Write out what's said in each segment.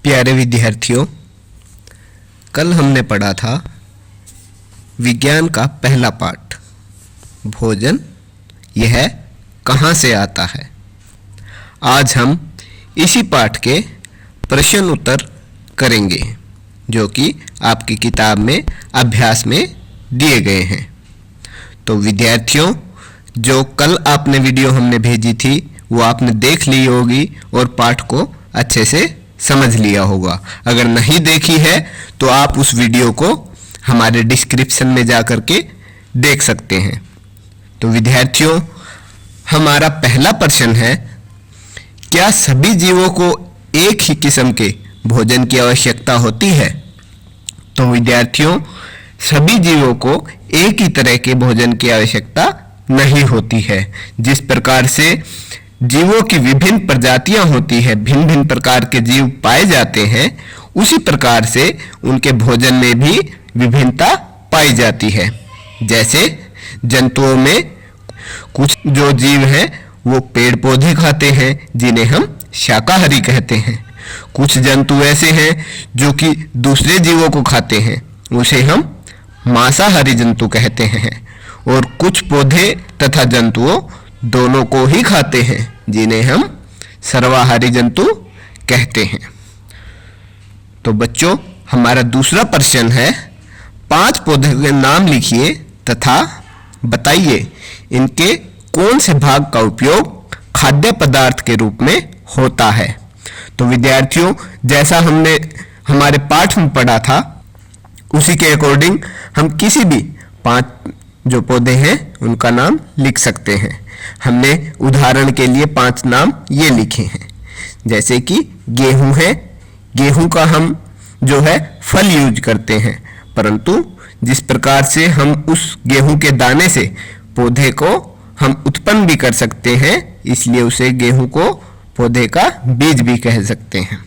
प्यारे विद्यार्थियों, कल हमने पढ़ा था विज्ञान का पहला पाठ भोजन यह कहाँ से आता है। आज हम इसी पाठ के प्रश्न उत्तर करेंगे जो कि आपकी किताब में अभ्यास में दिए गए हैं। तो विद्यार्थियों, जो कल आपने वीडियो हमने भेजी थी वो आपने देख ली होगी और पाठ को अच्छे से समझ लिया होगा। अगर नहीं देखी है तो आप उस वीडियो को हमारे डिस्क्रिप्शन में जा कर के देख सकते हैं। तो विद्यार्थियों, हमारा पहला प्रश्न है, क्या सभी जीवों को एक ही किस्म के भोजन की आवश्यकता होती है? तो विद्यार्थियों, सभी जीवों को एक ही तरह के भोजन की आवश्यकता नहीं होती है। जिस प्रकार से जीवों की विभिन्न प्रजातियां होती है, भिन्न भिन्न प्रकार के जीव पाए जाते हैं, उसी प्रकार से उनके भोजन में भी विभिन्नता पाई जाती है। जैसे जंतुओं में कुछ जो जीव हैं वो पेड़ पौधे खाते हैं जिन्हें हम शाकाहारी कहते हैं। कुछ जंतु ऐसे हैं जो कि दूसरे जीवों को खाते हैं, उसे हम मांसाहारी जंतु कहते हैं। और कुछ पौधे तथा जंतुओं दोनों को ही खाते हैं जिन्हें हम सर्वाहारी जंतु कहते हैं। तो बच्चों, हमारा दूसरा प्रश्न है, 5 पौधों के नाम लिखिए तथा बताइए इनके कौन से भाग का उपयोग खाद्य पदार्थ के रूप में होता है। तो विद्यार्थियों, जैसा हमने हमारे पाठ में पढ़ा था उसी के अकॉर्डिंग हम किसी भी 5 जो पौधे हैं उनका नाम लिख सकते हैं। हमने उदाहरण के लिए 5 नाम ये लिखे हैं, जैसे कि गेहूं है। गेहूं का हम जो है फल यूज करते हैं, परंतु जिस प्रकार से हम उस गेहूं के दाने से पौधे को हम उत्पन्न भी कर सकते हैं, इसलिए उसे गेहूं को पौधे का बीज भी कह सकते हैं।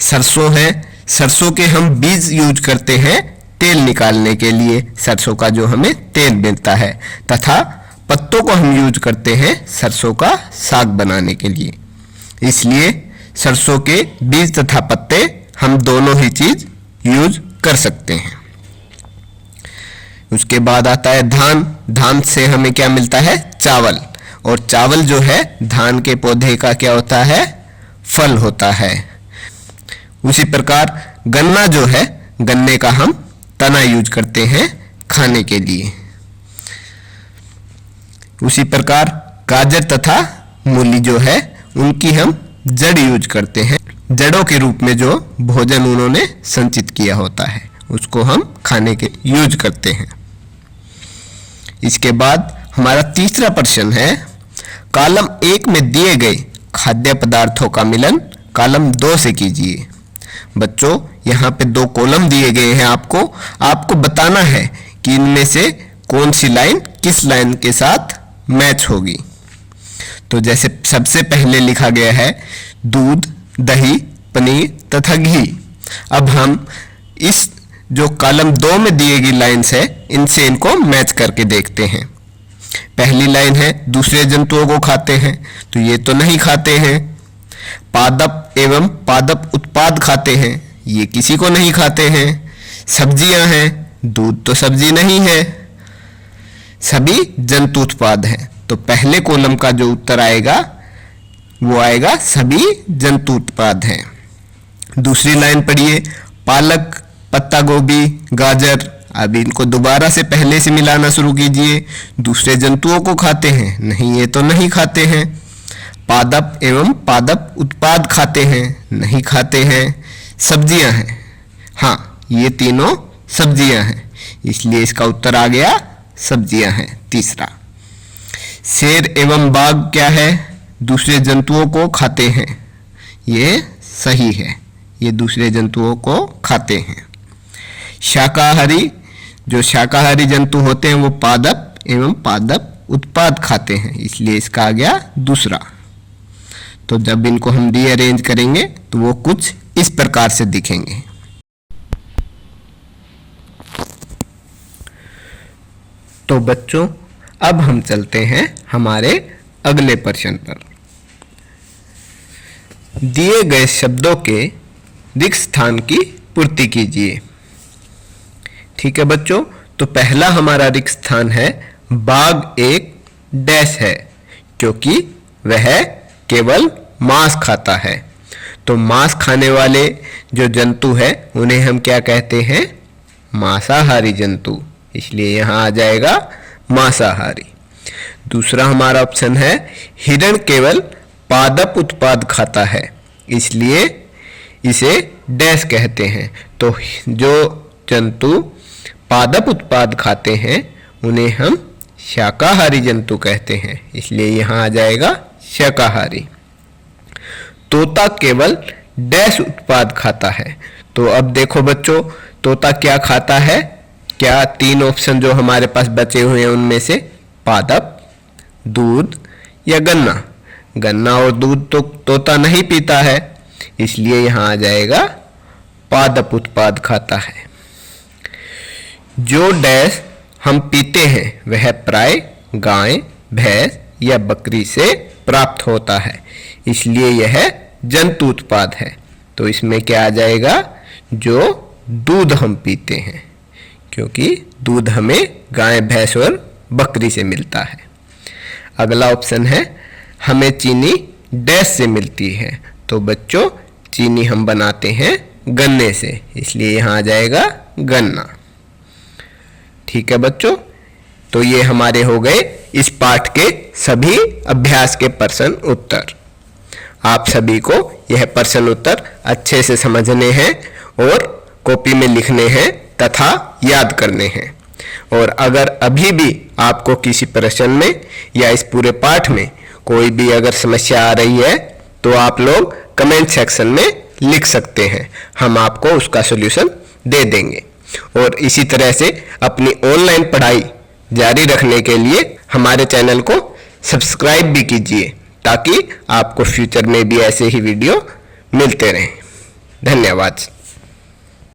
सरसों है, सरसों के हम बीज यूज करते हैं तेल निकालने के लिए, सरसों का जो हमें तेल मिलता है, तथा पत्तों को हम यूज करते हैं सरसों का साग बनाने के लिए। इसलिए सरसों के बीज तथा पत्ते हम दोनों ही चीज यूज कर सकते हैं। उसके बाद आता है धान। धान से हमें क्या मिलता है? चावल। और चावल जो है धान के पौधे का क्या होता है? फल होता है। उसी प्रकार गन्ना जो है, गन्ने का हम तना यूज करते हैं खाने के लिए। उसी प्रकार गाजर तथा मूली जो है उनकी हम जड़ यूज करते हैं। जड़ों के रूप में जो भोजन उन्होंने संचित किया होता है उसको हम खाने के यूज करते हैं। इसके बाद हमारा तीसरा प्रश्न है, कॉलम 1 में दिए गए खाद्य पदार्थों का मिलन कॉलम 2 से कीजिए। बच्चों, यहाँ पे 2 कॉलम दिए गए हैं, आपको बताना है कि इनमें से कौन सी लाइन किस लाइन के साथ मैच होगी। तो जैसे सबसे पहले लिखा गया है दूध, दही, पनीर तथा घी। अब हम इस जो कॉलम 2 में दिए गई लाइन्स है इनसे इनको मैच करके देखते हैं। पहली लाइन है दूसरे जंतुओं को खाते हैं, तो ये तो नहीं खाते हैं। पादप एवं पादप उत्पाद खाते हैं, ये किसी को नहीं खाते हैं। सब्जियां हैं, दूध तो सब्जी नहीं है। सभी जंतु उत्पाद हैं, तो पहले कॉलम का जो उत्तर आएगा वो आएगा सभी जंतु उत्पाद हैं। दूसरी लाइन पढ़िए, पालक, पत्ता गोभी, गाजर। अब इनको दोबारा से पहले से मिलाना शुरू कीजिए। दूसरे जंतुओं को खाते हैं, नहीं ये तो नहीं खाते हैं। पादप एवं पादप उत्पाद खाते हैं, नहीं खाते हैं। सब्जियां हैं, हाँ ये तीनों सब्जियां हैं, इसलिए इसका उत्तर आ गया सब्जियां हैं। तीसरा, शेर एवं बाघ क्या है? दूसरे जंतुओं को खाते हैं, ये सही है, ये दूसरे जंतुओं को खाते हैं। शाकाहारी, जो शाकाहारी जंतु होते हैं वो पादप एवं पादप उत्पाद खाते हैं, इसलिए इसका आ गया दूसरा। तो जब इनको हम रीअरेंज करेंगे तो वो कुछ इस प्रकार से दिखेंगे। तो बच्चों, अब हम चलते हैं हमारे अगले प्रश्न पर। दिए गए शब्दों के रिक्त स्थान की पूर्ति कीजिए। ठीक है बच्चों, तो पहला हमारा रिक्त स्थान है बाघ एक डैश है, क्योंकि वह केवल मांस खाता है। तो मांस खाने वाले जो जंतु है उन्हें हम क्या कहते हैं? मांसाहारी जंतु, इसलिए यहाँ आ जाएगा मांसाहारी। दूसरा हमारा ऑप्शन है हिरण केवल पादप उत्पाद खाता है, इसलिए इसे डैश कहते हैं। तो जो जंतु पादप उत्पाद खाते हैं उन्हें हम शाकाहारी जंतु कहते हैं, इसलिए यहाँ आ जाएगा शाकाहारी। तोता केवल डैश उत्पाद खाता है। तो अब देखो बच्चों, तोता क्या खाता है? क्या तीन ऑप्शन जो हमारे पास बचे हुए हैं उनमें से पादप, दूध या गन्ना? गन्ना और दूध तो तोता नहीं पीता है, इसलिए यहाँ आ जाएगा पादप उत्पाद खाता है। जो डैश हम पीते हैं वह प्राय गाय, भैंस या बकरी से प्राप्त होता है, इसलिए यह जंतु उत्पाद है। तो इसमें क्या आ जाएगा? जो दूध हम पीते हैं, क्योंकि दूध हमें गाय, भैंस और बकरी से मिलता है। अगला ऑप्शन है हमें चीनी डैश से मिलती है। तो बच्चों, चीनी हम बनाते हैं गन्ने से, इसलिए यहाँ आ जाएगा गन्ना। ठीक है बच्चों, तो ये हमारे हो गए इस पाठ के सभी अभ्यास के प्रश्न उत्तर। आप सभी को यह प्रश्न उत्तर अच्छे से समझने हैं और कॉपी में लिखने हैं तथा याद करने हैं। और अगर अभी भी आपको किसी प्रश्न में या इस पूरे पाठ में कोई भी अगर समस्या आ रही है तो आप लोग कमेंट सेक्शन में लिख सकते हैं, हम आपको उसका सॉल्यूशन दे देंगे। और इसी तरह से अपनी ऑनलाइन पढ़ाई जारी रखने के लिए हमारे चैनल को सब्सक्राइब भी कीजिए, ताकि आपको फ्यूचर में भी ऐसे ही वीडियो मिलते रहें। धन्यवाद।